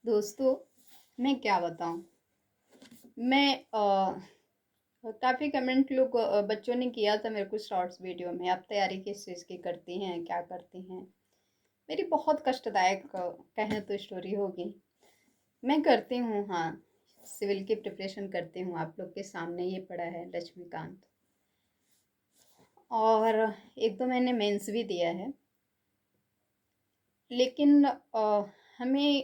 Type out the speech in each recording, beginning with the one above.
दोस्तों, मैं क्या बताऊँ? मैं काफ़ी कमेंट लोग बच्चों ने किया था मेरे को शॉर्ट्स वीडियो में, आप तैयारी किस चीज़ की करती हैं, क्या करती हैं? मेरी बहुत कष्टदायक कहें तो स्टोरी होगी। मैं करती हूँ, हाँ, सिविल की प्रिपरेशन करती हूँ, आप लोग के सामने ये पड़ा है लक्ष्मीकांत। और 1-2 मैंने मेंस भी दिया है। लेकिन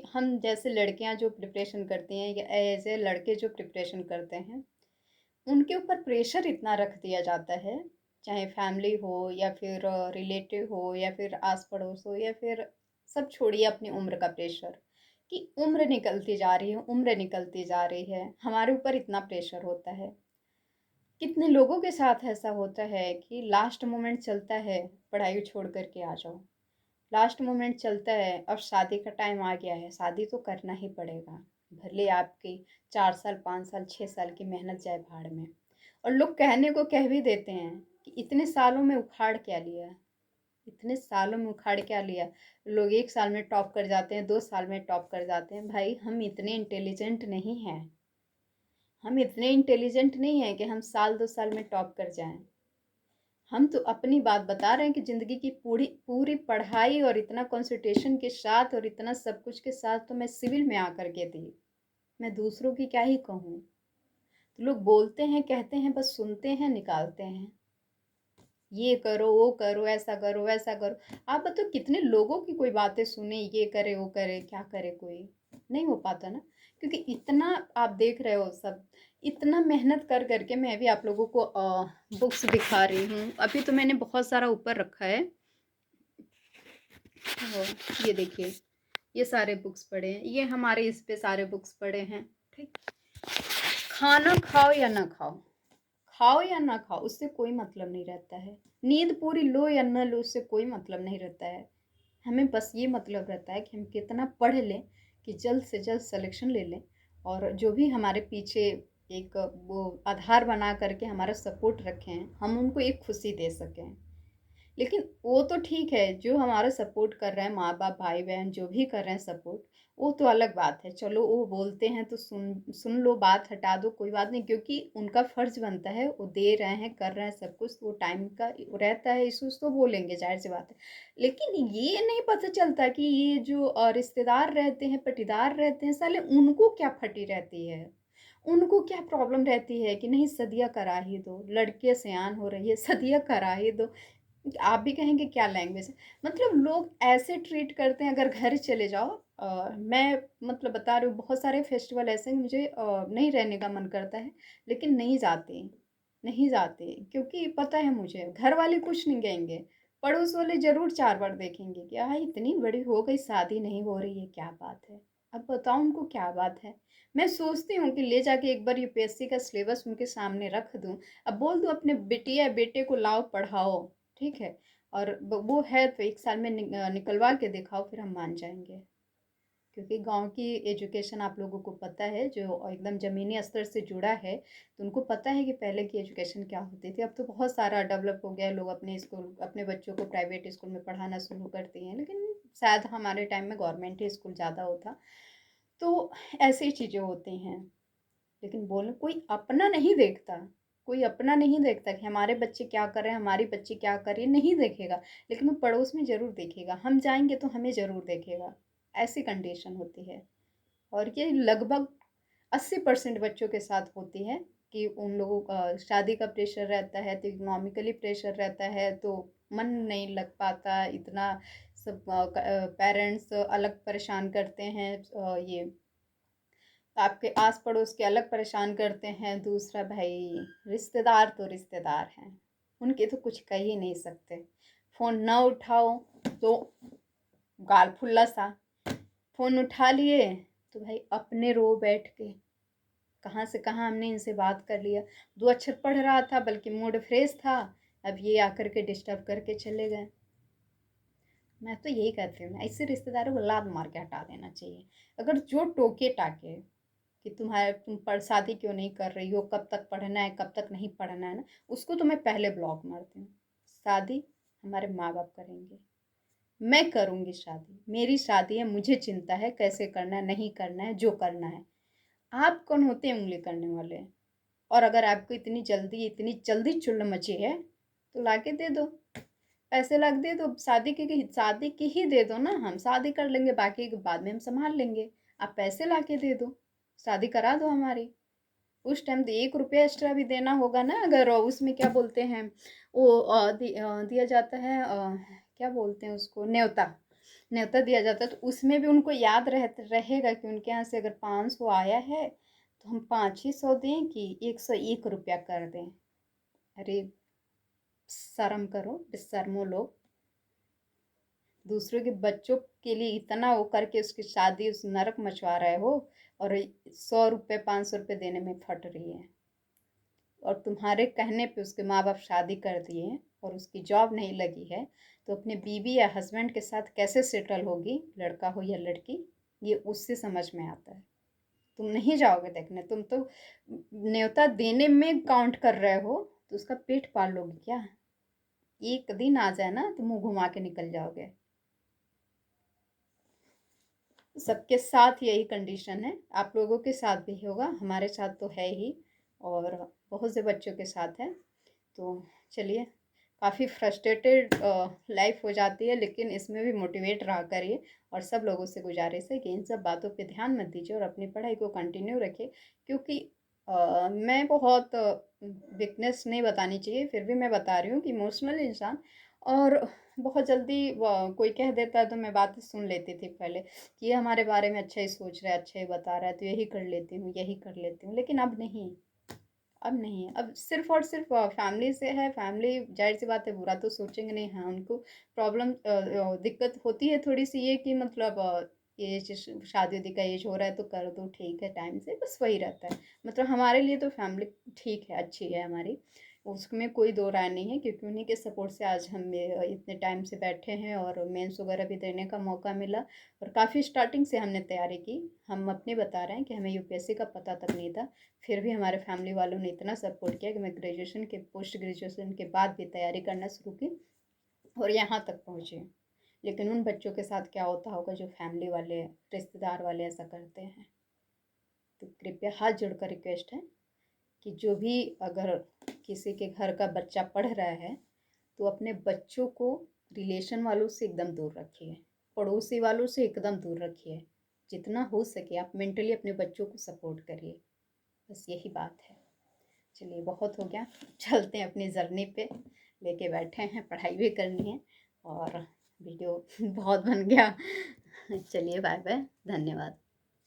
हम जैसे लड़कियां जो प्रिपरेशन करती हैं या ऐसे लड़के जो प्रिपरेशन करते हैं, उनके ऊपर प्रेशर इतना रख दिया जाता है, चाहे फैमिली हो या फिर रिलेटिव हो या फिर आस पड़ोस हो या फिर सब छोड़िए अपनी उम्र का प्रेशर, कि उम्र निकलती जा रही है, उम्र निकलती जा रही है, हमारे ऊपर इतना प्रेशर होता है। कितने लोगों के साथ ऐसा होता है कि लास्ट मोमेंट चलता है, पढ़ाई छोड़ कर के आ जाओ। लास्ट मोमेंट चलता है, अब शादी का टाइम आ गया है, शादी तो करना ही पड़ेगा, भले आपकी 4 साल 5 साल 6 साल की मेहनत जाए भाड़ में। और लोग कहने को कह भी देते हैं कि इतने सालों में उखाड़ क्या लिया, इतने सालों में उखाड़ क्या लिया। लोग 1 साल में टॉप कर जाते हैं, 2 साल में टॉप कर जाते हैं। भाई हम इतने इंटेलिजेंट नहीं हैं, हम इतने इंटेलिजेंट नहीं हैं कि हम साल 2 साल में टॉप कर जाएं। हम तो अपनी बात बता रहे हैं कि ज़िंदगी की पूरी पूरी पढ़ाई और इतना कंसंट्रेशन के साथ और इतना सब कुछ के साथ तो मैं सिविल में आकर के दी। मैं दूसरों की क्या ही कहूँ। तो लोग बोलते हैं, कहते हैं, बस सुनते हैं, निकालते हैं। ये करो, वो करो, ऐसा करो, वैसा करो। आप बताओ कितने लोगों की कोई बातें सुने, ये करे, वो करे, क्या करे कोई? नहीं हो पाता ना, क्योंकि इतना आप देख रहे हो सब, इतना मेहनत कर करके मैं भी आप लोगों को बुक्स दिखा रही हूँ। अभी तो मैंने बहुत सारा ऊपर रखा है। ये देखिए, ये सारे बुक्स पड़े हैं, ये हमारे इस पे सारे बुक्स पड़े हैं। ठीक, खाना खाओ या ना खाओ, खाओ या ना खाओ, उससे कोई मतलब नहीं रहता है। नींद पूरी लो या न लो, उससे कोई मतलब नहीं रहता है। हमें बस ये मतलब रहता है कि हम कितना पढ़ लें, कि जल्द से जल्द सिलेक्शन ले लें, और जो भी हमारे पीछे एक वो आधार बना करके हमारा सपोर्ट रखें, हम उनको एक खुशी दे सकें। लेकिन वो तो ठीक है, जो हमारा सपोर्ट कर रहे हैं, माँ बाप भाई बहन जो भी कर रहे हैं सपोर्ट, वो तो अलग बात है। चलो वो बोलते हैं तो सुन सुन लो, बात हटा दो, कोई बात नहीं, क्योंकि उनका फर्ज बनता है, वो दे रहे हैं, कर रहे हैं सब कुछ, वो टाइम का रहता है इशूज तो बोलेंगे, जाहिर सी बात है। लेकिन ये नहीं पता चलता कि ये जो रिश्तेदार रहते हैं, पटीदार रहते हैं, साले उनको क्या फटी रहती है, उनको क्या प्रॉब्लम रहती है कि नहीं सदिया करा ही दो, लड़के सयान हो रही है, सदिया करा ही दो। आप भी कहेंगे क्या लैंग्वेज है। मतलब लोग ऐसे ट्रीट करते हैं। अगर घर चले जाओ, मैं मतलब बता रही हूँ, बहुत सारे फेस्टिवल ऐसे हैं मुझे नहीं रहने का मन करता है, लेकिन नहीं जाते, नहीं जाते, क्योंकि पता है मुझे घर वाले कुछ नहीं कहेंगे, पड़ोस वाले जरूर 4 बार देखेंगे कि हाँ इतनी बड़ी हो गई शादी नहीं हो रही है, क्या बात है। अब बताओ उनको क्या बात है। मैं सोचती हूँ कि ले जाके एक बार यूपीएससी का सिलेबस उनके सामने रख दूँ, अब बोल दूँ अपने बेटिया बेटे को लाओ पढ़ाओ, ठीक है, और वो है तो 1 साल में निकलवा के दिखाओ, फिर हम मान जाएंगे। क्योंकि गांव की एजुकेशन आप लोगों को पता है, जो एकदम ज़मीनी स्तर से जुड़ा है, तो उनको पता है कि पहले की एजुकेशन क्या होती थी। अब तो बहुत सारा डेवलप हो गया है, लोग अपने स्कूल अपने बच्चों को प्राइवेट स्कूल में पढ़ाना शुरू करती हैं, लेकिन शायद हमारे टाइम में गवर्नमेंट ही स्कूल ज़्यादा होता। तो ऐसी चीज़ें होती हैं। लेकिन बोलो, कोई अपना नहीं देखता, कोई अपना नहीं देखता कि हमारे बच्चे क्या कर रहे हैं, हमारी बच्ची क्या कर रही है, नहीं देखेगा। लेकिन वो पड़ोस में ज़रूर देखेगा, हम जाएंगे तो हमें ज़रूर देखेगा। ऐसी कंडीशन होती है। और ये लगभग 80% बच्चों के साथ होती है, कि उन लोगों का शादी का प्रेशर रहता है, तो इकोनॉमिकली प्रेशर रहता है, तो मन नहीं लग पाता इतना सब। पेरेंट्स अलग परेशान करते हैं, ये आपके आस पड़ोस के अलग परेशान करते हैं, दूसरा भाई रिश्तेदार तो रिश्तेदार हैं, उनके तो कुछ कह ही नहीं सकते। फ़ोन ना उठाओ तो गाल फुल्ला सा, फ़ोन उठा लिए तो भाई अपने रो बैठ के, कहाँ से कहाँ हमने इनसे बात कर लिया। 2 अक्षर पढ़ रहा था, बल्कि मूड फ्रेश था, अब ये आकर के डिस्टर्ब करके चले गए। मैं तो यही कहती हूँ, ऐसे रिश्तेदारों को लात मार के हटा देना चाहिए। अगर जो टोके टाके कि तुम पढ़ शादी क्यों नहीं कर रही हो, कब तक पढ़ना है, कब तक नहीं पढ़ना है ना, उसको तो मैं पहले ब्लॉक मारती हूँ। शादी हमारे माँ बाप करेंगे, मैं करूँगी शादी, मेरी शादी है, मुझे चिंता है कैसे करना है, नहीं करना है, जो करना है। आप कौन होते हैं उंगली करने वाले? और अगर आपको इतनी जल्दी चुल मची है तो लाके दे दो, पैसे ला के दे दो, शादी की ही दे दो ना, हम शादी कर लेंगे, बाकी के बाद में हम संभाल लेंगे। आप पैसे ला के दे दो, शादी करा दो हमारी। उस टाइम तो 1 रुपया एक्स्ट्रा भी देना होगा ना, अगर उसमें क्या बोलते हैं वो दिया जाता है, क्या बोलते हैं उसको, न्योता। न्योता दिया जाता है तो उसमें भी उनको याद रहेगा कि उनके यहाँ से अगर 500 आया है तो हम 5 ही 100 दें कि 101 रुपया कर दें। अरे शर्म करो, बेशर्मो लोग। दूसरों के बच्चों के लिए इतना वो करके उसकी शादी उस नरक मचवा रहे हो, और 100 रुपये 500 रुपये देने में फट रही है। और तुम्हारे कहने पे उसके माँ बाप शादी कर दिए और उसकी जॉब नहीं लगी है, तो अपने बीवी या हस्बैंड के साथ कैसे सेटल होगी, लड़का हो या लड़की, ये उससे समझ में आता है। तुम नहीं जाओगे देखने, तुम तो न्योता देने में काउंट कर रहे हो, तो उसका पेट पाल लोगे क्या? एक दिन आ जाए ना तो मुंह घुमा के निकल जाओगे। सबके साथ यही कंडीशन है, आप लोगों के साथ भी होगा, हमारे साथ तो है ही, और बहुत से बच्चों के साथ है। तो चलिए, काफ़ी फ्रस्ट्रेटेड लाइफ हो जाती है, लेकिन इसमें भी मोटिवेट रहा करिए। और सब लोगों से गुजारिश है कि इन सब बातों पे ध्यान मत दीजिए और अपनी पढ़ाई को कंटिन्यू रखिए, क्योंकि मैं बहुत वीकनेस नहीं बतानी चाहिए, फिर भी मैं बता रही हूँ कि इमोशनल इंसान, और बहुत जल्दी कोई कह देता है तो मैं बातें सुन लेती थी पहले कि ये हमारे बारे में अच्छा ही सोच रहा है, अच्छा ही बता रहा है, तो यही कर लेती हूँ, यही कर लेती हूँ, लेकिन अब नहीं। अब नहीं है, अब सिर्फ और सिर्फ फैमिली से है, फैमिली जाहिर सी बात है बुरा तो सोचेंगे नहीं, हाँ उनको प्रॉब्लम दिक्कत होती है थोड़ी सी, ये कि मतलब एज, शादी वादी का एज हो रहा है तो कर दो, ठीक है टाइम से, बस वही रहता है। मतलब हमारे लिए तो फैमिली ठीक है, अच्छी है हमारी, उसमें कोई दो राय नहीं है, क्योंकि उन्हीं के सपोर्ट से आज हम इतने टाइम से बैठे हैं और मेंस वगैरह भी देने का मौका मिला। और काफ़ी स्टार्टिंग से हमने तैयारी की, हम अपने बता रहे हैं कि हमें यूपीएससी का पता तक नहीं था, फिर भी हमारे फैमिली वालों ने इतना सपोर्ट किया कि मैं ग्रेजुएशन के पोस्ट ग्रेजुएशन के बाद भी तैयारी करना शुरू की और यहाँ तक पहुँची। लेकिन उन बच्चों के साथ क्या होता होगा जो फैमिली वाले, रिश्तेदार वाले ऐसा करते हैं। तो कृपया हाथ जोड़कर रिक्वेस्ट है कि जो भी अगर किसी के घर का बच्चा पढ़ रहा है तो अपने बच्चों को रिलेशन वालों से एकदम दूर रखिए, पड़ोसी वालों से एकदम दूर रखिए। जितना हो सके आप मेंटली अपने बच्चों को सपोर्ट करिए, बस यही बात है। चलिए बहुत हो गया, चलते हैं अपनी जर्नी पे, लेके बैठे हैं, पढ़ाई भी करनी है, और वीडियो बहुत बन गया। चलिए बाय बाय, धन्यवाद।